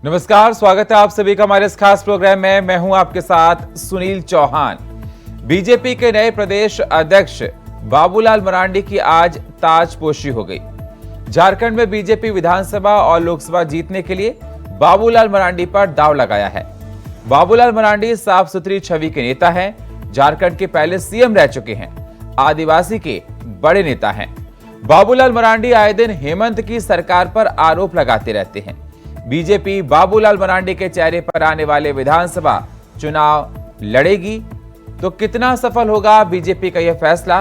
नमस्कार, स्वागत है आप सभी का हमारे इस खास प्रोग्राम में। मैं हूं आपके साथ सुनील चौहान। बीजेपी के नए प्रदेश अध्यक्ष बाबूलाल मरांडी की आज ताजपोशी हो गई। झारखंड में बीजेपी विधानसभा और लोकसभा जीतने के लिए बाबूलाल मरांडी पर दांव लगाया है। बाबूलाल मरांडी साफ सुथरी छवि के नेता हैं, झारखंड के पहले सीएम रह चुके हैं, आदिवासी के बड़े नेता हैं। बाबूलाल मरांडी आए दिन हेमंत की सरकार पर आरोप लगाते रहते हैं। बीजेपी बाबूलाल मरांडी के चेहरे पर आने वाले विधानसभा चुनाव लड़ेगी तो कितना सफल होगा बीजेपी का यह फैसला?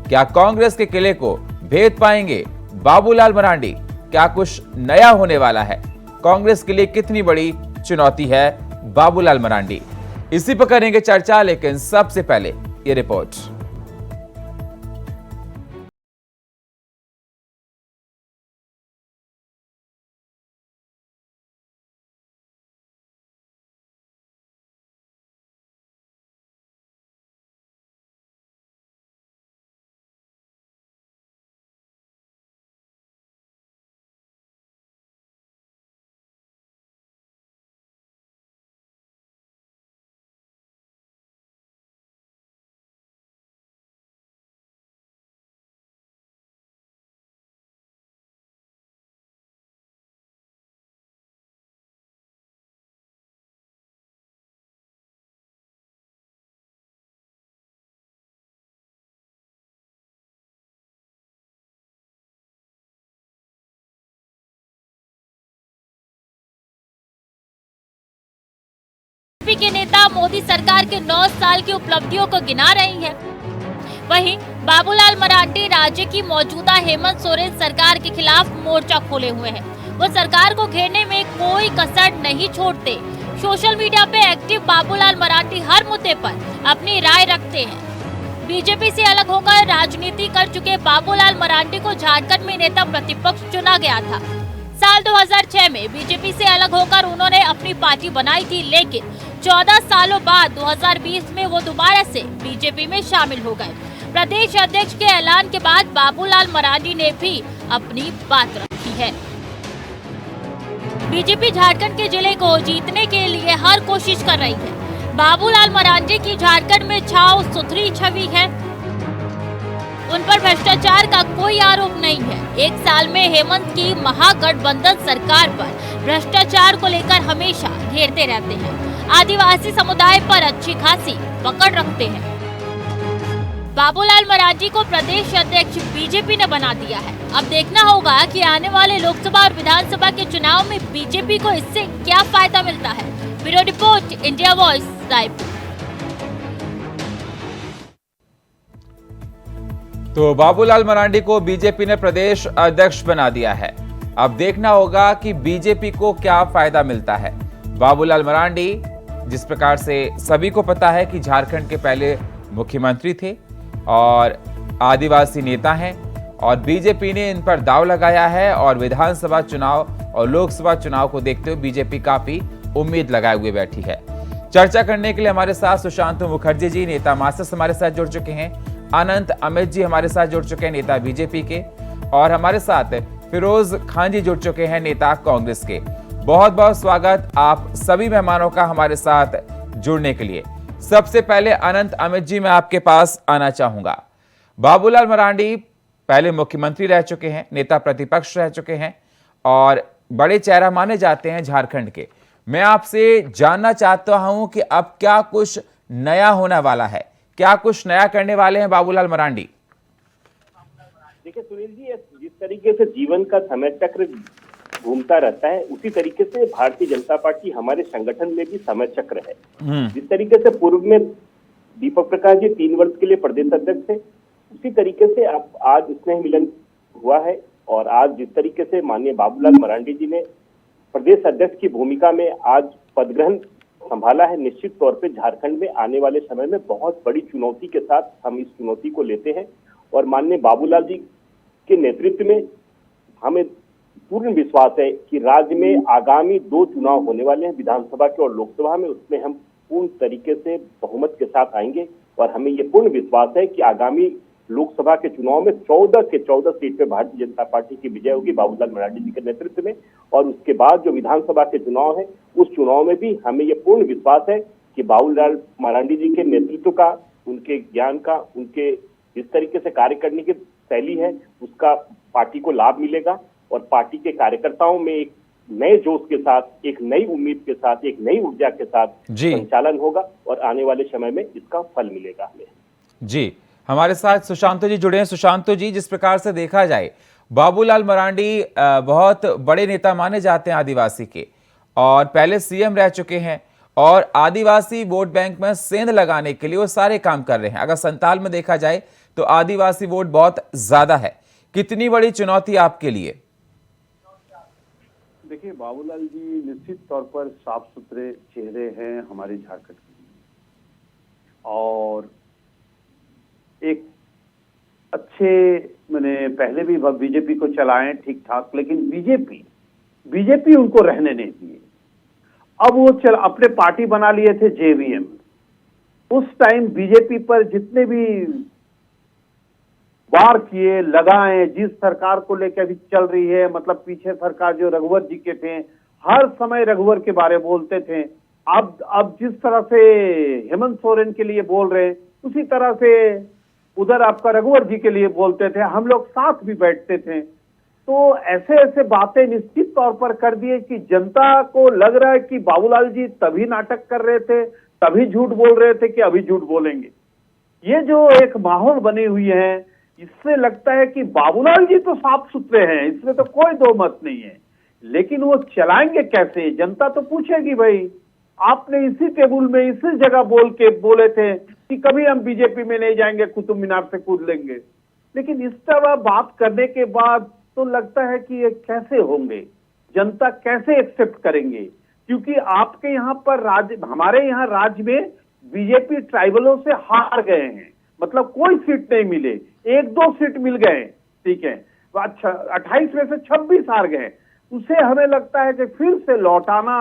क्या कांग्रेस के किले को भेद पाएंगे बाबूलाल मरांडी? क्या कुछ नया होने वाला है? कांग्रेस के लिए कितनी बड़ी चुनौती है बाबूलाल मरांडी? इसी पर करेंगे चर्चा, लेकिन सबसे पहले ये रिपोर्ट। बीजेपी के नेता मोदी सरकार के 9 साल की उपलब्धियों को गिना रही हैं। वहीं बाबूलाल मरांडी राज्य की मौजूदा हेमंत सोरेन सरकार के खिलाफ मोर्चा खोले हुए हैं। वो सरकार को घेरने में कोई कसर नहीं छोड़ते। सोशल मीडिया पे एक्टिव बाबूलाल मरांडी हर मुद्दे पर अपनी राय रखते हैं। बीजेपी से अलग होकर राजनीति कर चुके बाबूलाल मरांडी को झारखंड में नेता प्रतिपक्ष चुना गया था। साल 2006 में बीजेपी से अलग होकर उन्होंने अपनी पार्टी बनाई थी, लेकिन 14 सालों बाद 2020 में वो दोबारा से बीजेपी में शामिल हो गए। प्रदेश अध्यक्ष के ऐलान के बाद बाबूलाल मरांडी ने भी अपनी बात रखी है। बीजेपी झारखंड के जिले को जीतने के लिए हर कोशिश कर रही है। बाबूलाल मरांडी की झारखंड में छाव सुथरी छवि है। उन पर भ्रष्टाचार का कोई आरोप नहीं है। एक साल में हेमंत की महागठबंधन सरकार पर भ्रष्टाचार को लेकर हमेशा घेरते रहते हैं। आदिवासी समुदाय पर अच्छी खासी पकड़ रखते हैं। बाबूलाल मरांडी को प्रदेश अध्यक्ष बीजेपी ने बना दिया है। अब देखना होगा कि आने वाले लोकसभा और विधानसभा के चुनाव में बीजेपी को इससे क्या फायदा मिलता है। Bureau report, India voice, Raipur. तो बाबूलाल मरांडी को बीजेपी ने प्रदेश अध्यक्ष बना दिया है। अब देखना होगा कि बीजेपी को क्या फायदा मिलता है। बाबूलाल मरांडी, जिस प्रकार से सभी को पता है कि झारखंड के पहले मुख्यमंत्री थे और आदिवासी नेता हैं, और बीजेपी ने इन पर दांव लगाया है और विधानसभा चुनाव और लोकसभा चुनाव को देखते हुए बीजेपी काफी उम्मीद लगाए हुए बैठी है। चर्चा करने के लिए हमारे साथ सुशांत मुखर्जी जी, नेता मार्क्सिस्ट, हमारे साथ जुड़ चुके हैं। अनंत अमित जी हमारे साथ जुड़ चुके हैं, नेता बीजेपी के। और हमारे साथ फिरोज खान जी जुड़ चुके हैं, नेता कांग्रेस के। बहुत बहुत स्वागत आप सभी मेहमानों का हमारे साथ जुड़ने के लिए। सबसे पहले अनंत अमित जी, मैं आपके पास आना चाहूंगा। बाबूलाल मरांडी पहले मुख्यमंत्री रह चुके हैं, नेता प्रतिपक्ष रह चुके हैं और बड़े चेहरा माने जाते हैं झारखंड के। मैं आपसे जानना चाहता हूं कि अब क्या कुछ नया होने वाला है? क्या कुछ नया करने वाले हैं बाबूलाल मरांडी? देखिए सुनील जी, जिस तरीके से जीवन का समय चक्र घूमता रहता है, उसी तरीके से भारतीय जनता पार्टी हमारे संगठन में भी समय चक्र है। जिस तरीके से पूर्व में दीपक प्रकाश जी 3 वर्ष के लिए प्रदेश अध्यक्ष थे, उसी तरीके से अब आज स्नेह मिलन हुआ है। और आज जिस तरीके से माननीय बाबूलाल मरांडी जी ने प्रदेश अध्यक्ष की भूमिका में आज पदग्रहण संभाला है, निश्चित तौर पे झारखंड में आने वाले समय में बहुत बड़ी चुनौती के साथ हम इस चुनौती को लेते हैं। और माननीय बाबूलाल जी के नेतृत्व में हमें पूर्ण विश्वास है कि राज्य में आगामी 2 चुनाव होने वाले हैं, विधानसभा के और लोकसभा में। उसमें हम पूर्ण तरीके से बहुमत के साथ आएंगे और हमें ये पूर्ण विश्वास है कि आगामी लोकसभा के चुनाव में 14 के 14 सीट पे भारतीय जनता पार्टी की विजय होगी बाबूलाल मरांडी जी के नेतृत्व में। और उसके बाद जो विधानसभा के चुनाव है, उस चुनाव में भी हमें ये पूर्ण विश्वास है कि बाबूलाल मरांडी जी के नेतृत्व का, उनके ज्ञान का, उनके जिस तरीके से कार्य करने की शैली है, उसका पार्टी को लाभ मिलेगा और पार्टी के कार्यकर्ताओं में एक नए जोश के साथ, एक नई उम्मीद के साथ, एक नई ऊर्जा के साथ संचालन होगा और आने वाले समय में इसका फल मिलेगा हमें। जी, हमारे साथ सुशांत जी जुड़े हैं। सुशांत जी, जिस प्रकार से देखा जाए, बाबूलाल मरांडी बहुत बड़े नेता माने जाते हैं आदिवासी के, और पहले सीएम रह चुके हैं, और आदिवासी वोट बैंक में सेंध लगाने के लिए वो सारे काम कर रहे हैं। अगर संताल में देखा जाए तो आदिवासी वोट बहुत ज्यादा है। कितनी बड़ी चुनौती आपके लिए? देखिए, बाबूलाल जी निश्चित तौर पर साफ सुथरे चेहरे हैं हमारे झारखंड के, और एक अच्छे, मैंने पहले भी बीजेपी को चलाएं ठीक ठाक, लेकिन बीजेपी उनको रहने नहीं दिए। अब वो अपने पार्टी बना लिए थे जेवीएम। उस टाइम बीजेपी पर जितने भी वार किए, लगाए, जिस सरकार को लेकर अभी चल रही है, मतलब पीछे सरकार जो रघुवर जी के थे, हर समय रघुवर के बारे में बोलते थे। अब जिस तरह से हेमंत सोरेन के लिए बोल रहे हैं, उसी तरह से उधर आपका रघुवर जी के लिए बोलते थे। हम लोग साथ भी बैठते थे। तो ऐसे ऐसे बातें निश्चित तौर पर कर दिए कि जनता को लग रहा है कि बाबूलाल जी तभी नाटक कर रहे थे, तभी झूठ बोल रहे थे कि अभी झूठ बोलेंगे। ये जो एक माहौल बनी हुई है, इससे लगता है कि बाबूलाल जी तो साफ सुथरे हैं, इसमें तो कोई दो मत नहीं है, लेकिन वो चलाएंगे कैसे? जनता तो पूछेगी, भाई आपने इसी टेबल में इसी जगह बोले थे कि कभी हम बीजेपी में नहीं जाएंगे, कुतुब मीनार से कूद लेंगे। लेकिन इस तरह बात करने के बाद तो लगता है कि ये कैसे होंगे, जनता कैसे एक्सेप्ट करेंगे? क्योंकि आपके यहाँ पर हमारे यहाँ राज्य में बीजेपी ट्राइबलों से हार गए हैं, मतलब कोई सीट नहीं मिले, 1-2 सीट मिल गए, ठीक है, 28 में से 26 हार गए। उसे हमें लगता है कि फिर से लौटाना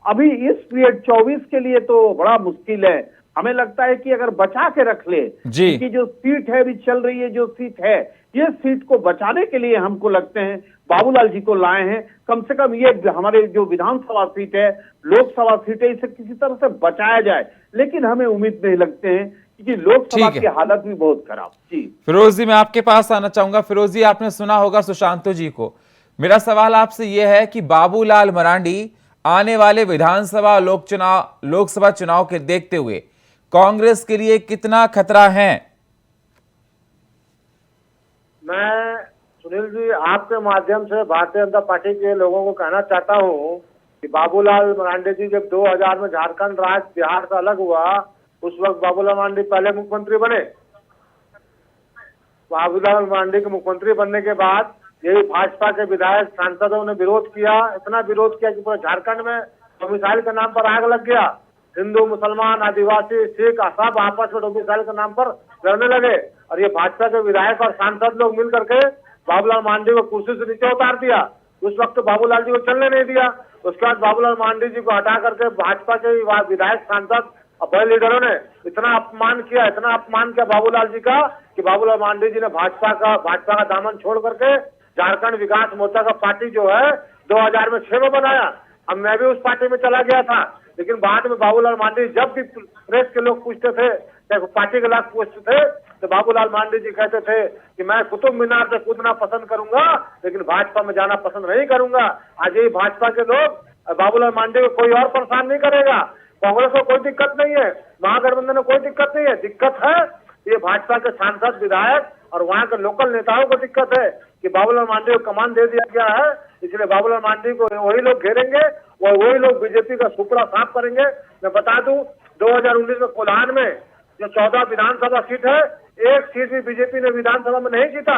अभी इस पीरियड 24 के लिए तो बड़ा मुश्किल है। हमें लगता है कि अगर बचा के रख ले, कि जो सीट है अभी चल रही है, जो सीट है, ये सीट को बचाने के लिए हमको लगते हैं बाबूलाल जी को लाए हैं। कम से कम ये हमारे जो विधानसभा सीट है, लोकसभा सीट है, इसे किसी तरह से बचाया जाए। लेकिन हमें उम्मीद नहीं लगते हैं, क्योंकि लोकसभा की हालत भी बहुत खराब। जी फिरोज जी, मैं आपके पास आना चाहूंगा। फिरोज जी, आपने सुना होगा सुशांतो जी को। मेरा सवाल आपसे यह है कि बाबूलाल मरांडी आने वाले विधानसभा लोकसभा चुनाव के देखते हुए कांग्रेस के लिए कितना खतरा है? मैं सुनील जी आपके माध्यम से भारतीय जनता पार्टी के लोगों को कहना चाहता हूं कि बाबूलाल मरांडी जी जब 2000 में झारखंड राज्य बिहार से अलग हुआ, उस वक्त बाबूलाल मरांडी पहले मुख्यमंत्री बने। बाबूलाल मरांडी के मुख्यमंत्री बनने के बाद यही भाजपा के विधायक सांसदों ने विरोध किया, इतना विरोध किया कि पूरे झारखंड में डोमिसाइल के नाम पर आग लग गया। हिंदू, मुसलमान, आदिवासी, सिख सब आपस में डोमिसाइल के नाम पर लड़ने लगे, और ये भाजपा के विधायक और सांसद लोग मिल करके बाबूलाल मरांडी को कुर्सी से नीचे उतार दिया। उस वक्त बाबूलाल जी को चलने नहीं दिया। उसके बाद बाबूलाल मरांडी जी को हटा करके भाजपा के विधायक, सांसद और बड़े लीडरों ने इतना अपमान किया बाबूलाल जी का, कि बाबूलाल मरांडी जी ने भाजपा का दामन छोड़ करके झारखंड विकास मोर्चा का पार्टी जो है 2006 में बनाया। अब मैं भी उस पार्टी में चला गया था, लेकिन बाद में बाबूलाल मरांडी जब भी प्रेस के लोग पूछते थे, पार्टी के लोग पूछते थे, तो बाबूलाल मरांडी जी कहते थे कि मैं कुतुब मीनार से कूदना पसंद करूंगा, लेकिन भाजपा में जाना पसंद नहीं करूंगा। आज यही भाजपा के लोग बाबूलाल मरांडी को कोई और परेशान नहीं करेगा। कांग्रेस को कोई दिक्कत नहीं है, महागठबंधन में कोई दिक्कत नहीं है। दिक्कत है ये भाजपा के सांसद, विधायक और वहाँ के लोकल नेताओं को दिक्कत है कि बाबूलाल मरांडी को कमान दे दिया गया है, इसलिए बाबूलाल मरांडी को वही लोग घेरेंगे और वही लोग बीजेपी का सुपड़ा साफ करेंगे। मैं बता दूं, 2019 में कोल्हान में जो 14 विधानसभा सीट है, एक सीट भी बीजेपी ने विधानसभा में नहीं जीता।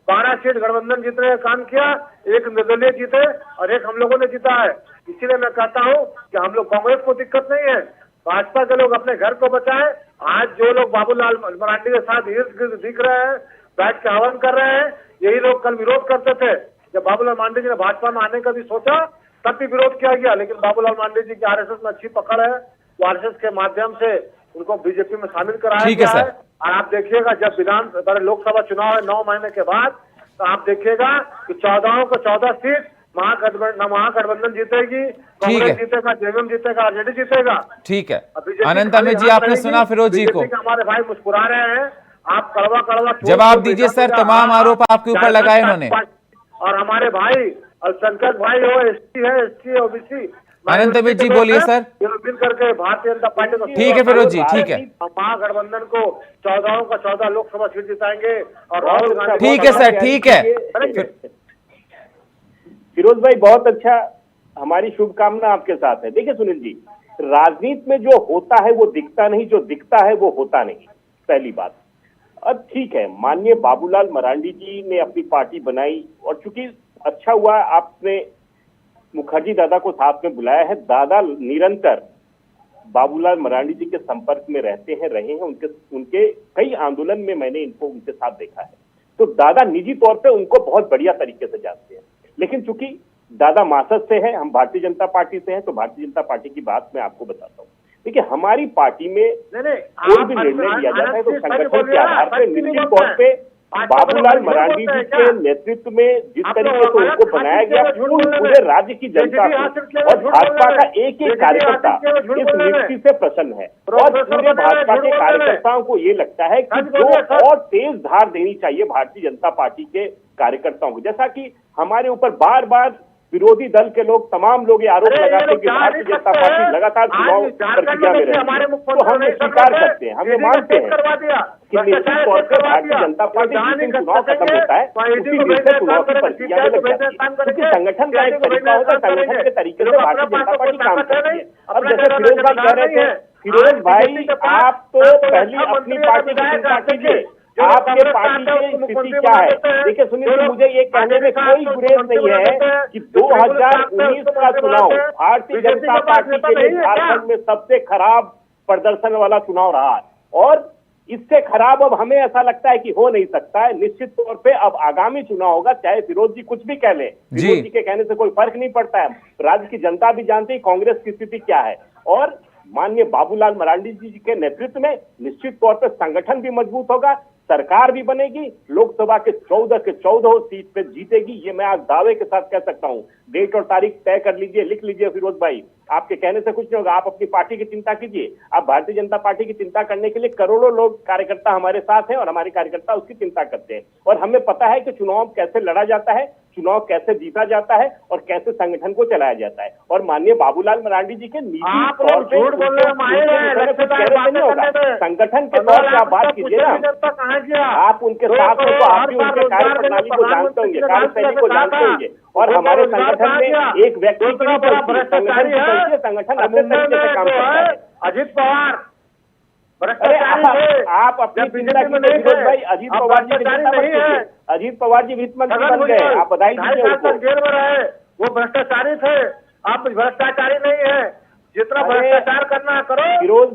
12 सीट गठबंधन जीतने का काम किया, एक निर्दलीय जीते और एक हम लोगों ने जीता है। इसीलिए मैं कहता हूँ कि हम लोग, कांग्रेस को दिक्कत नहीं है, भाजपा के लोग अपने घर को बचाएं। आज जो लोग बाबूलाल मरांडी के साथ इर्द गिर्द दिख रहे हैं, बैठ के हवन कर रहे हैं, यही लोग कल विरोध करते थे। जब बाबूलाल मरांडी जी ने भाजपा में आने का भी सोचा, तब भी विरोध किया गया, लेकिन बाबूलाल मरांडी जी की आरएसएस में अच्छी पकड़ है। वो आरएसएस के माध्यम से उनको बीजेपी में शामिल कराया गया है। और आप देखिएगा जब लोकसभा चुनाव है 9 महीने के बाद, तो आप देखिएगा कि 14 को 14 सीट महागठबंधन जीतेगी, कांग्रेस जीतेगा, जेएमएम जीतेगा, आरजेडी जीतेगा। ठीक है, अनंत अमित जी, आपने सुना फिरोज जी को। हमारे भाई मुस्कुरा रहे हैं, आप कड़वा जवाब दीजिए सर, तमाम आरोप आपके ऊपर लगाए उन्होंने। और हमारे भाई अल्पसंख्यक भाई हो, एसटी ओबीसी, अनंत अमित जी बोलिए सर। मिल करके भारतीय जनता पार्टी को, ठीक है फिरोज जी, ठीक है, महागठबंधन को 14 का 14 लोकसभा सीट जिताएंगे और राहुल गांधी। ठीक है सर, ठीक है फिरोज भाई, बहुत अच्छा, हमारी शुभकामना आपके साथ है। देखिए सुनील जी, राजनीति में जो होता है वो दिखता नहीं, जो दिखता है वो होता नहीं, पहली बात। अब ठीक है, माननीय बाबूलाल मरांडी जी ने अपनी पार्टी बनाई और चूंकि अच्छा हुआ आपने मुखर्जी दादा को साथ में बुलाया है। दादा निरंतर बाबूलाल मरांडी जी के संपर्क में रहे हैं, उनके कई आंदोलन में मैंने इनको उनके साथ देखा है। तो दादा निजी तौर पे उनको बहुत बढ़िया तरीके से जानते हैं, लेकिन चूंकि दादा मासद से है, हम भारतीय जनता पार्टी से हैं, तो भारतीय जनता पार्टी की बात मैं आपको बताता हूँ। देखिए, हमारी पार्टी में कोई भी निर्णय लिया जाता है तो संगठन के आधार पर निश्चित तौर पे बाबूलाल मरांडी जी के नेतृत्व में जिस तरीके से उनको बनाया गया, पूरे राज्य की जनता और भाजपा का एक एक कार्यकर्ता इस नियुक्ति से प्रसन्न है और पूरे भाजपा के कार्यकर्ताओं को ये लगता है कि जो और तेज धार देनी चाहिए भारतीय जनता पार्टी के कार्यकर्ताओं को। जैसा कि हमारे ऊपर बार बार विरोधी दल के लोग, तमाम लोग ये आरोप लगाते हैं कि भारतीय जनता पार्टी लगातार चुनाव प्रक्रिया में रही है, तो हम स्वीकार करते हैं, हम ये मानते हैं कि निश्चित तौर पर भारतीय जनता पार्टी जिस दिन चुनाव खत्म होता है उसी दिन से चुनाव की प्रक्रिया में लग जाती है, क्योंकि संगठन का एक तरीका होता है, संगठन के तरीके से भारतीय जनता पार्टी काम करती है। अब जैसे फिरोज भाई कह रहे थे, फिरोज भाई आप तो पहले अपनी पार्टी की चिंता कीजिए, आपके पार्टी की स्थिति क्या है। देखिए सुनील जी, मुझे ये कहने में कोई गुरेज नहीं है कि 2019 का चुनाव भारतीय जनता पार्टी के लिए झारखंड में सबसे खराब प्रदर्शन वाला चुनाव रहा है और इससे खराब अब हमें ऐसा लगता है कि हो नहीं सकता है। निश्चित तौर पे अब आगामी चुनाव होगा, चाहे फिरोज जी कुछ भी कह ले, फिरोज जी के कहने से कोई फर्क नहीं पड़ता है। राज्य की जनता भी जानती है कांग्रेस की स्थिति क्या है और माननीय बाबूलाल मरांडी जी के नेतृत्व में निश्चित तौर पर संगठन भी मजबूत होगा, सरकार भी बनेगी, लोकसभा के 14 के 14 सीट पे जीतेगी, ये मैं आज दावे के साथ कह सकता हूं। डेट और तारीख तय कर लीजिए, लिख लीजिए फिरोज भाई, आपके कहने से कुछ नहीं होगा। आप अपनी पार्टी की चिंता कीजिए, आप भारतीय जनता पार्टी की चिंता करने के लिए करोड़ों लोग कार्यकर्ता हमारे साथ हैं और हमारे कार्यकर्ता उसकी चिंता करते हैं और हमें पता है कि चुनाव कैसे लड़ा जाता है, चुनाव कैसे जीता जाता है और कैसे संगठन को चलाया जाता है। और माननीय बाबूलाल मरांडी जी के निजी तौर पे संगठन के तौर पर आप बात कीजिए ना, आप उनके साथ हो तो आप भी उनके कार्य प्रणाली को जानते होंगे, कार्यशैली को जानते होंगे और हमारे संगठन में एक व्यक्ति की संगठन अच्छे तरीके से काम करता है। अजीत पवार आप अपनी चिंता कीजिए फिरोज भाई, अजीत पवार जी नहीं है, अजीत पवार जी वित्त मंत्री बन गए, आप बधाई दीजिए उनको। जेल में रहे, वो भ्रष्टाचारी थे, आप भ्रष्टाचारी नहीं है, जितना भ्रष्टाचार करना करो। फिरोज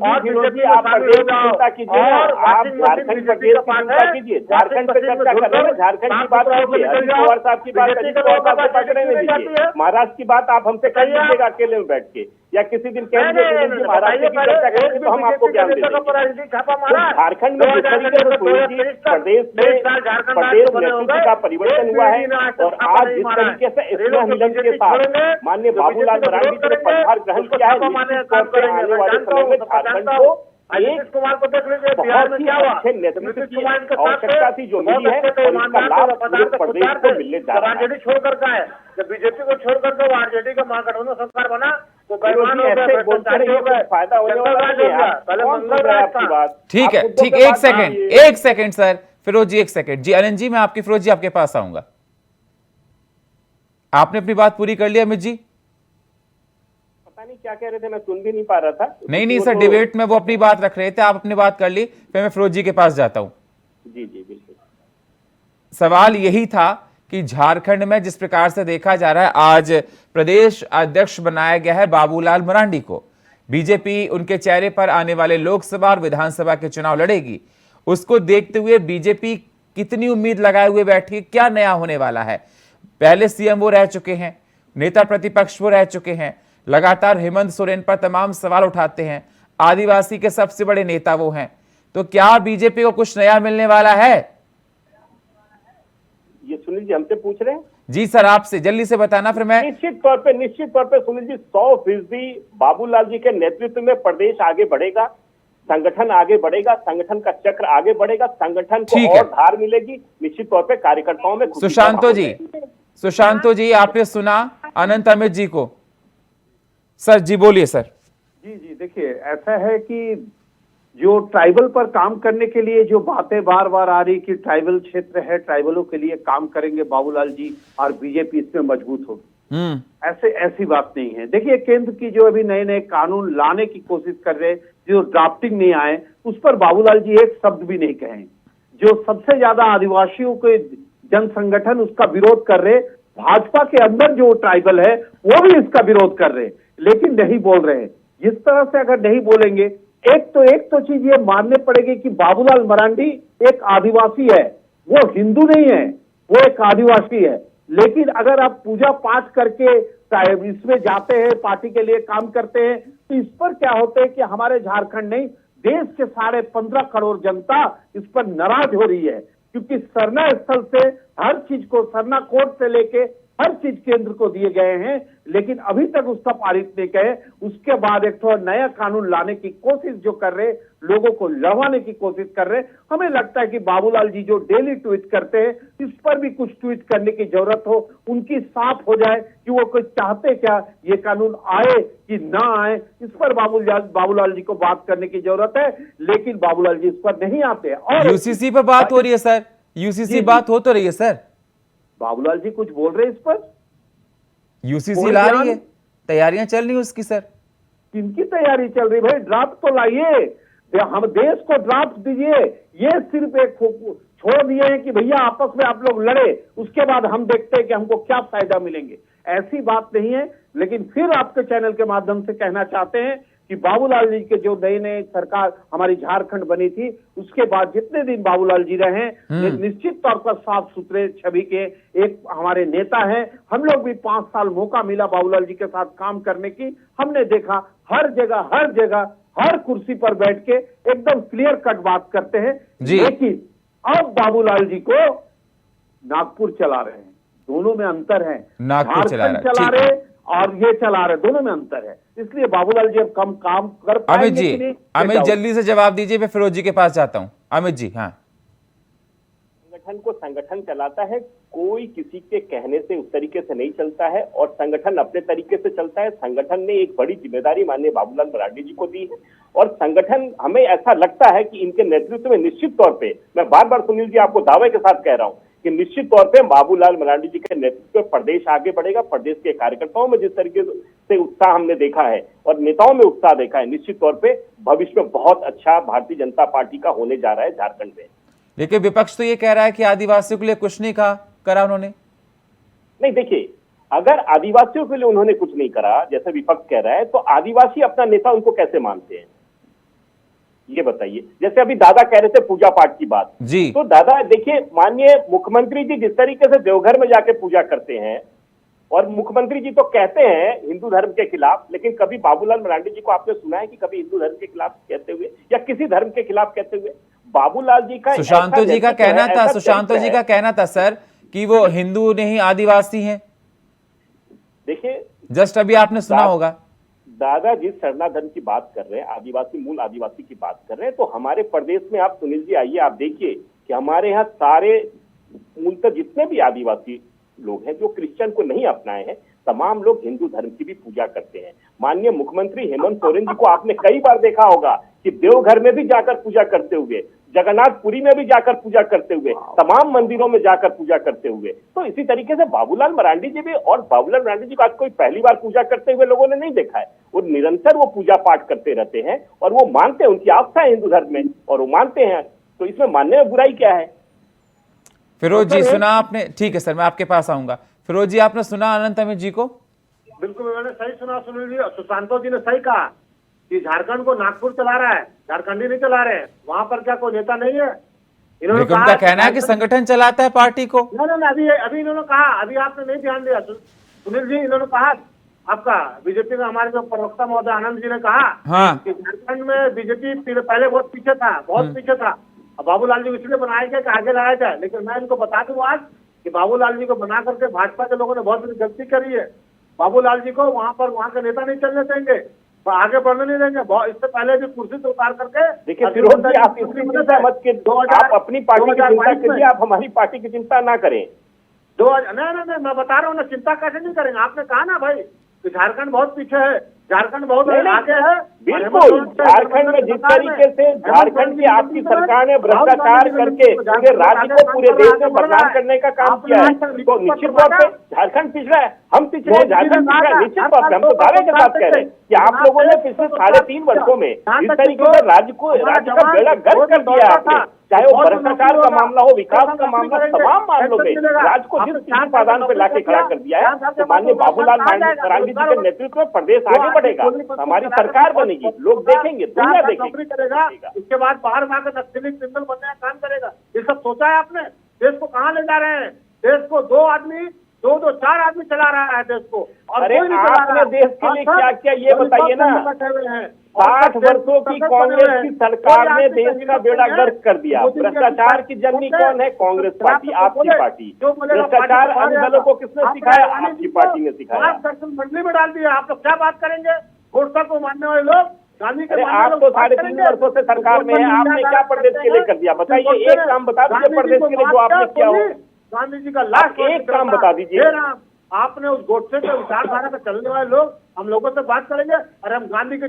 जी आप प्रदेश की चिंता कीजिए, आप झारखंड प्रदेश की चिंता कीजिए, झारखंड पे चर्चा कर रहे हैं, झारखंड की बात कीजिए, अजीत पवार साहब की बात अजीत पवार साहब से पकड़े नहीं दीजिए, महाराष्ट्र की बात आप हमसे कर लीजिएगा अकेले में बैठ के, या किसी दिन कह दीजिए महाराष्ट्र की चर्चा करेंगे तो हम आपको ज्ञान देंगे। झारखंड में जिस तरीके से प्रदेश नेतृत्व का परिवर्तन हुआ है और आज जिस तरीके से स्नेह मिलन के साथ माननीय बाबूलाल मरांडी जी ने पदभार ग्रहण किया है, निश्चित तौर पर आने वाले समय में झारखंड को नीतीश कुमार को देख लीजिए, बिहार में क्या हुआ, अच्छे नेतृत्व की आवश्यकता थी जो मिली है और इसका लाभ पूरे प्रदेश को मिलने जा रहा है। आरजेडी छोड़ करके है, जब बीजेपी को छोड़ करके वो आरजेडी का महागठबंधन सरकार बना तो फायदा होने वाला है। ठीक है, ठीक, एक सेकंड सर, फिरोज जी एक सेकंड जी, अनंत जी मैं आपकी फिरोज जी आपके पास आऊंगा। आपने अपनी बात पूरी कर लिया अमित जी? पता नहीं क्या कह रहे थे, मैं सुन भी नहीं पा रहा था। नहीं सर, डिबेट में वो अपनी बात रख रहे थे, आप अपनी बात कर ली, फिर मैं फिरोज जी के पास जाता हूं। जी बिल्कुल। सवाल यही था कि झारखंड में जिस प्रकार से देखा जा रहा है, आज प्रदेश अध्यक्ष बनाया गया है बाबूलाल मरांडी को, बीजेपी उनके चेहरे पर आने वाले लोकसभा और विधानसभा के चुनाव लड़ेगी, उसको देखते हुए बीजेपी कितनी उम्मीद लगाए हुए बैठी, क्या नया होने वाला है। पहले सीएम वो रह चुके हैं, नेता प्रतिपक्ष वो रह चुके हैं, लगातार हेमंत सोरेन पर तमाम सवाल उठाते हैं, आदिवासी के सबसे बड़े नेता वो हैं, तो क्या बीजेपी को कुछ नया मिलने वाला है? ये सुनील जी हमसे पूछ रहे हैं? जी सर, आपसे जल्दी से बताना फिर मैं। निश्चित तौर पे सुनील जी 100% बाबूलाल जी के नेतृत्व में प्रदेश आगे बढ़ेगा, संगठन आगे बढ़ेगा, संगठन का चक्र आगे बढ़ेगा, संगठन को ठीक है। और धार मिलेगी। निश्चित तौर पे कार्यकर्ताओं में खुशी का सुशांतो माहौल है। सुशांतो जी, आपने सुना अनंत अमित जी को? सर जी बोलिए सर। जी जी, देखिए ऐसा है कि जो ट्राइबल पर काम करने के लिए जो बातें बार बार आ रही कि ट्राइबल क्षेत्र है, ट्राइबलों के लिए काम करेंगे बाबूलाल जी और बीजेपी इसमें मजबूत होगी, ऐसी बात नहीं है। देखिए केंद्र की जो अभी नए नए कानून लाने की कोशिश कर रहे, जो ड्राफ्टिंग नहीं आए, उस पर बाबूलाल जी एक शब्द भी नहीं कहे। जो सबसे ज्यादा आदिवासियों के जन संगठन उसका विरोध कर रहे, भाजपा के अंदर जो ट्राइबल है वो भी इसका विरोध कर रहे, लेकिन नहीं बोल रहे। जिस तरह से अगर नहीं बोलेंगे, एक तो चीज ये मानने पड़ेगी कि बाबूलाल मरांडी एक आदिवासी है, वो हिंदू नहीं है, वो एक आदिवासी है। लेकिन अगर आप पूजा पाठ करके इसमें जाते हैं, पार्टी के लिए काम करते हैं, तो इस पर क्या होता है कि हमारे झारखंड नहीं, देश के 15.5 करोड़ जनता इस पर नाराज हो रही है, क्योंकि सरना स्थल से हर चीज को, सरना कोड से लेके हर चीज केंद्र को दिए गए हैं, लेकिन अभी तक उसका पारित नहीं कहे। उसके बाद एक तो नया कानून लाने की कोशिश जो कर रहे, लोगों को लड़वाने की कोशिश कर रहे। हमें लगता है कि बाबूलाल जी जो डेली ट्वीट करते हैं, इस पर भी कुछ ट्वीट करने की जरूरत हो, उनकी साफ हो जाए कि वो कुछ चाहते क्या, ये कानून आए कि ना आए, इस पर बाबूलाल जी को बात करने की जरूरत है। लेकिन बाबूलाल जी इस पर नहीं आते। और यूसीसी पर बात हो रही है सर, यूसीसी बात हो तो रही है सर। बाबूलाल जी कुछ बोल रहे हैं इस पर? यूसीसी ला रही है, तैयारियां चल रही है उसकी सर। किनकी तैयारी चल रही भाई? ड्राफ्ट तो लाइए, हम देश को ड्राफ्ट दीजिए। ये सिर्फ एक छोड़ दिए हैं कि भैया आपस में आप लोग लड़े, उसके बाद हम देखते हैं कि हमको क्या फायदा मिलेंगे। ऐसी बात नहीं है। लेकिन फिर आपके चैनल के माध्यम से कहना चाहते हैं कि बाबूलाल जी के जो नई नई सरकार हमारी झारखंड बनी थी, उसके बाद जितने दिन बाबूलाल जी रहे, निश्चित तौर पर साफ सुथरे छवि के एक हमारे नेता हैं। हम लोग भी 5 साल मौका मिला बाबूलाल जी के साथ काम करने की, हमने देखा हर जगह हर कुर्सी पर बैठ के एकदम क्लियर कट बात करते हैं। लेकिन अब बाबूलाल जी को नागपुर चला रहे हैं, दोनों में अंतर है। नागपुर चला रहे और ये चला रहे, दोनों में अंतर है। इसलिए बाबूलाल जी अब कम काम कर पाएंगे। अमित जल्दी से जवाब दीजिए, मैं फिरोज जी के पास जाता हूं। अमित जी। हाँ, संगठन को संगठन चलाता है, कोई किसी के कहने से उस तरीके से नहीं चलता है, और संगठन अपने तरीके से चलता है। संगठन ने एक बड़ी जिम्मेदारी माननीय बाबूलाल मरांडी जी को दी है, और संगठन, हमें ऐसा लगता है कि इनके नेतृत्व में निश्चित तौर पे, मैं बार बार सुनील जी आपको दावे के साथ कह रहा हूं कि निश्चित तौर पे बाबूलाल मरांडी जी के नेतृत्व में प्रदेश आगे बढ़ेगा। प्रदेश के कार्यकर्ताओं में जिस तरीके से उत्साह हमने देखा है और नेताओं में उत्साह देखा है, निश्चित तौर पे भविष्य में बहुत अच्छा भारतीय जनता पार्टी का होने जा रहा है झारखंड में। लेकिन विपक्ष तो ये कह रहा है कि आदिवासियों के लिए कुछ नहीं करा उन्होंने। नहीं, देखिए, अगर आदिवासियों के लिए उन्होंने कुछ नहीं करा, जैसे विपक्ष कह रहा है, तो आदिवासी अपना नेता उनको कैसे मानते हैं, ये बताइए। जैसे अभी दादा कह रहे थे पूजा पाठ की बात जी, तो दादा देखिए, माननीय मुख्यमंत्री जी जिस तरीके से देवघर में जाके पूजा करते हैं, और मुख्यमंत्री जी तो कहते हैं हिंदू धर्म के खिलाफ, लेकिन कभी बाबूलाल मरांडी जी को आपने सुना है कि कभी हिंदू धर्म के खिलाफ कहते हुए या किसी धर्म के खिलाफ कहते हुए? बाबूलाल जी का, सुशांतो जी का कहना था, सुशांतो जी का कहना था सर कि वो हिंदू नहीं आदिवासी हैं। देखिए, जस्ट अभी आपने सुना होगा, दादा जिस सरना धर्म की बात कर रहे हैं, आदिवासी मूल आदिवासी की बात कर रहे हैं, तो हमारे प्रदेश में आप सुनील जी आइए, आप देखिए कि हमारे यहाँ सारे मूलतः जितने भी आदिवासी लोग हैं जो क्रिश्चियन को नहीं अपनाए हैं, तमाम लोग हिंदू धर्म की भी पूजा करते हैं। माननीय मुख्यमंत्री हेमंत सोरेन जी को आपने कई बार देखा होगा कि देवघर में भी जाकर पूजा करते हुए, जगन्नाथपुरी में भी जाकर पूजा करते हुए, तमाम मंदिरों में जाकर पूजा करते हुए। तो इसी तरीके से बाबूलाल मरांडी जी भी, और बाबूलाल मरांडी जी को आज कोई पहली बार पूजा करते हुए लोगों ने नहीं देखा है। वो निरंतर वो पूजा पाठ करते रहते हैं, और वो मानते हैं, उनकी आस्था है हिंदू धर्म में, और वो मानते हैं, तो इसमें मानने में बुराई क्या है? फिरोज जी सुना आपने? ठीक है सर, मैं आपके पास आऊंगा। फिरोज जी, आपने सुना अनंत अमित जी को? बिल्कुल, मैंने सही सुना सुनील जी। सुशांतो जी ने सही कहा कि झारखंड को नागपुर चला रहा है, झारखंडी नहीं चला रहे हैं। वहां पर क्या कोई नेता नहीं है? लेकिन उनका कहना है कि संगठन चलाता है पार्टी को। नहीं, अभी इन्होंने कहा, अभी आपने नहीं ध्यान दिया सुनील जी, इन्होंने कहा आपका बीजेपी का हमारे जो प्रवक्ता महोदय आनंद जी ने कहा हाँ। कि झारखंड में बीजेपी पहले बहुत पीछे था, बहुत पीछे था। अब बाबूलाल जी इसलिए बनाया गया कि आगे लाया जाए, लेकिन मैं इनको बता दूं आज कि बाबूलाल जी को बना करके भाजपा के लोगों ने बहुत बड़ी गलती करी है। बाबूलाल जी को वहाँ के नेता नहीं चलने देंगे, आगे बढ़ने नहीं देंगे। इससे पहले भी कुर्सी से उतार करके देखिए फिरोज जी, आप इसकी चिंता मत कीजिए, आप अपनी पार्टी की चिंता कीजिए, आप हमारी पार्टी की चिंता ना करें। नहीं, मैं बता रहा हूँ ना, चिंता कैसे नहीं करेंगे। आपने कहा ना भाई कि झारखंड बहुत पीछे है, झारखंड बहुत आगे है। बिल्कुल, झारखंड में जिस तरीके से झारखंड की आपकी सरकार ने भ्रष्टाचार करके पूरे राज्य को, पूरे देश में बदनाम करने का काम किया है, तो निश्चित तौर पे झारखंड पिछड़ा है, हम पिछड़े हैं, झारखंड पिछड़ा है। निश्चित तौर पे हम तो दावे के साथ कह रहे हैं कि आप लोगों ने पिछले 3.5 वर्षों में इस तरीके से राज्य का बेड़ा गर्क कर दिया आपने, चाहे वो भ्रष्टाचार का मामला हो, विकास का मामला, तमाम मामलों में राज्य को जिस पादान पे लाके खड़ा कर दिया है, तो माननीय बाबूलाल मरांडी जी के नेतृत्व में प्रदेश आगे बढ़ेगा, हमारी सरकार बनेगी, लोग देखेंगे, दुनिया देखेगी। इसके बाद बाहर जाकर नक्सली क्रिमिनल बनने का काम करेगा। ये सब सोचा है आपने? देश को कहाँ ले जा रहे हैं? देश को दो 4 आदमी चला रहा है देश को। और अरे आपने देश के लिए क्या किया ये बताइए ना। 60 वर्षों की कांग्रेस की सरकार ने देश का बेड़ा गर्क कर दिया। भ्रष्टाचार की जननी कौन है? कांग्रेस पार्टी, आपकी पार्टी। भ्रष्टाचार अन्य दलों को किसने सिखाया? आपकी पार्टी ने सिखाया। दर्शन मंडली में डाल दिया। आप लोग क्या बात करेंगे? गोडसा को मानने वाले लोग, गांधी के आप तो 3.5 वर्षों से सरकार में है, आपने क्या प्रदेश के लिए कर दिया? बताइए, एक काम बता दीजिए प्रदेश के लिए जो आपने किया हो। गांधी जी का लास्ट एक काम बता दीजिए। आपने उस गोडसे के विचारधारा में चलने वाले लोग, हम लोगों से बात करेंगे। अरे हम गांधी की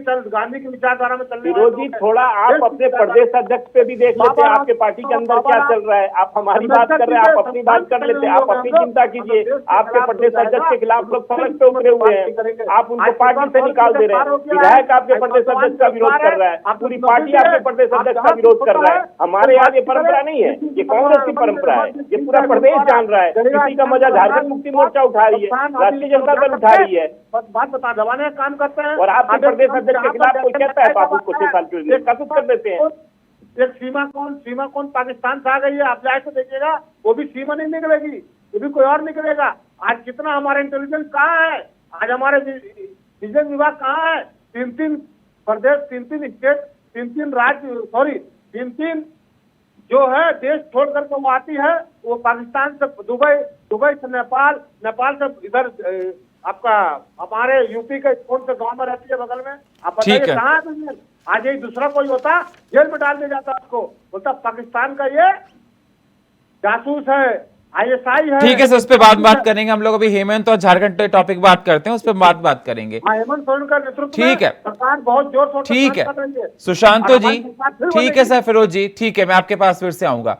विचारधारा में चलने वाले विरोधी, थोड़ा आप अपने प्रदेश अध्यक्ष पे भी देख लेते हैं, आपके पार्टी के अंदर क्या चल रहा है। आप हमारी बात कर रहे हैं, आप अपनी बात कर लेते हैं, आप अपनी चिंता कीजिए। आपके प्रदेश अध्यक्ष के खिलाफ लोग सड़क पे उतरे हुए हैं, आप उनको पार्टी से निकाल दे रहे हैं। विधायक आपके प्रदेश अध्यक्ष का विरोध कर रहा है, पूरी पार्टी आपके प्रदेश अध्यक्ष का विरोध कर रहा है। हमारे यहाँ ये परंपरा नहीं है, ये कांग्रेस की परंपरा है, ये पूरा प्रदेश जान रहा है। किसी का मजा झारखंड मुक्ति मोर्चा उठा रही है, राष्ट्रीय जनता दल उठा रही है, बात बता दबाने का काम करते हैं। और आपके प्रदेश अध्यक्ष के खिलाफ कोई कहता है आप उसको 6 साल के लिए कसूर कर देते हैं। एक सीमा कौन पाकिस्तान से आ गई है, आप जाए तो देखिएगा, वो भी सीमा नहीं निकलेगी, वो भी कोई और निकलेगा। आज कितना हमारा इंटेलिजेंस कहाँ है? आज हमारे विजिलेंस विभाग कहाँ है? 3 प्रदेश, 3 स्टेट, 3 राज्य, सॉरी 3 जो है देश छोड़ करके वो आती है। वो पाकिस्तान से दुबई से नेपाल से इधर आपका हमारे यूपी के कौन से गांव में रहती है बगल में, आप बताइए कहाँ है बिजनेस? आज यही दूसरा कोई होता जेल में डाल दिया जाता, आपको बोलता पाकिस्तान का ये जासूस है, ISI है। ठीक है सर, उस पर बात करेंगे हम लोग। अभी हेमंत और झारखंड पे बात करते हैं, उस पर बात करेंगे। हेमंत सोरेन का नेतृत्व ठीक है, सरकार बहुत जोर शोर से ठीक है। काम कर रही है। सुशांतो जी, ठीक है सर, फिरोज जी, ठीक है, मैं आपके पास फिर से आऊंगा।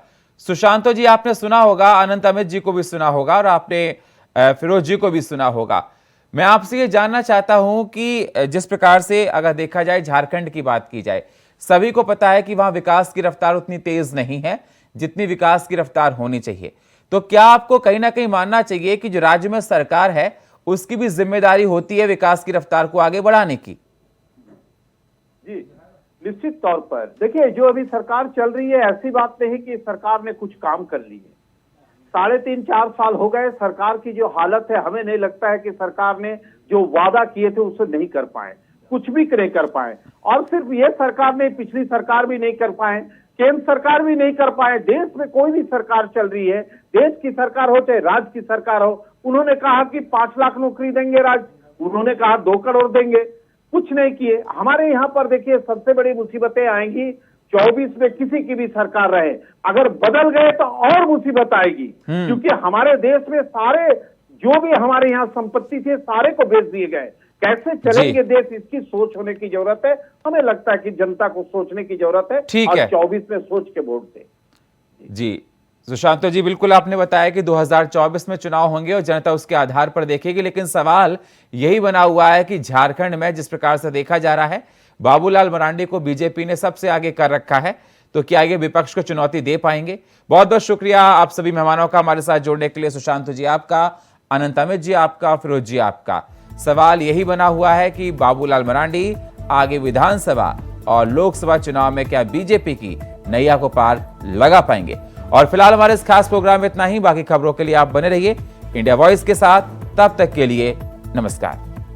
सुशांतो जी, आपने सुना होगा, अनंत अमित जी को भी सुना होगा, और आपने फिरोज जी को भी सुना होगा। मैं आपसे ये जानना चाहता हूं कि जिस प्रकार से अगर देखा जाए, झारखंड की बात की जाए, सभी को पता है कि वहां विकास की रफ्तार उतनी तेज नहीं है जितनी विकास की रफ्तार होनी चाहिए। तो क्या आपको कहीं ना कहीं मानना चाहिए कि जो राज्य में सरकार है उसकी भी जिम्मेदारी होती है विकास की रफ्तार को आगे बढ़ाने की? जी निश्चित तौर पर देखिए, जो अभी सरकार चल रही है, ऐसी बात नहीं कि सरकार ने कुछ काम कर ली है। 3.5-4 साल हो गए, सरकार की जो हालत है, हमें नहीं लगता है कि सरकार ने जो वादा किए थे उसे नहीं कर पाए, कुछ भी नहीं कर पाए। और सिर्फ ये सरकार नहीं, पिछली सरकार भी नहीं कर पाए, केंद्र सरकार भी नहीं कर पाए। देश में कोई भी सरकार चल रही है, देश की सरकार हो चाहे राज्य की सरकार हो, उन्होंने कहा कि 5 लाख नौकरी देंगे राज्य, उन्होंने कहा 2 करोड़ देंगे, कुछ नहीं किए। हमारे यहाँ पर देखिए सबसे बड़ी मुसीबतें आएंगी 24 में, किसी की भी सरकार रहे, अगर बदल गए तो और मुसीबत आएगी। क्योंकि हमारे देश में सारे जो भी हमारे यहाँ संपत्ति थी सारे को बेच दिए गए। कैसे चलेंगे देश, इसकी सोच होने की जरूरत है। हमें लगता है कि जनता को सोचने की जरूरत है। ठीक है, है, 24 में सोच के वोट दे। जी सुशांतो जी, बिल्कुल आपने बताया कि 2024 में चुनाव होंगे और जनता उसके आधार पर देखेगी, लेकिन सवाल यही बना हुआ है कि झारखंड में जिस प्रकार से देखा जा रहा है, बाबूलाल मरांडी को बीजेपी ने सबसे आगे कर रखा है, तो क्या ये विपक्ष को चुनौती दे पाएंगे? बहुत बहुत शुक्रिया आप सभी मेहमानों का हमारे साथ जोड़ने के लिए। सुशांतो जी आपका, अनंत अमित जी आपका, फिरोज जी आपका। सवाल यही बना हुआ है कि बाबूलाल मरांडी आगे विधानसभा और लोकसभा चुनाव में क्या बीजेपी की नैया को पार लगा पाएंगे? और फिलहाल हमारे इस खास प्रोग्राम में इतना ही। बाकी खबरों के लिए आप बने रहिए इंडिया वॉइस के साथ। तब तक के लिए नमस्कार।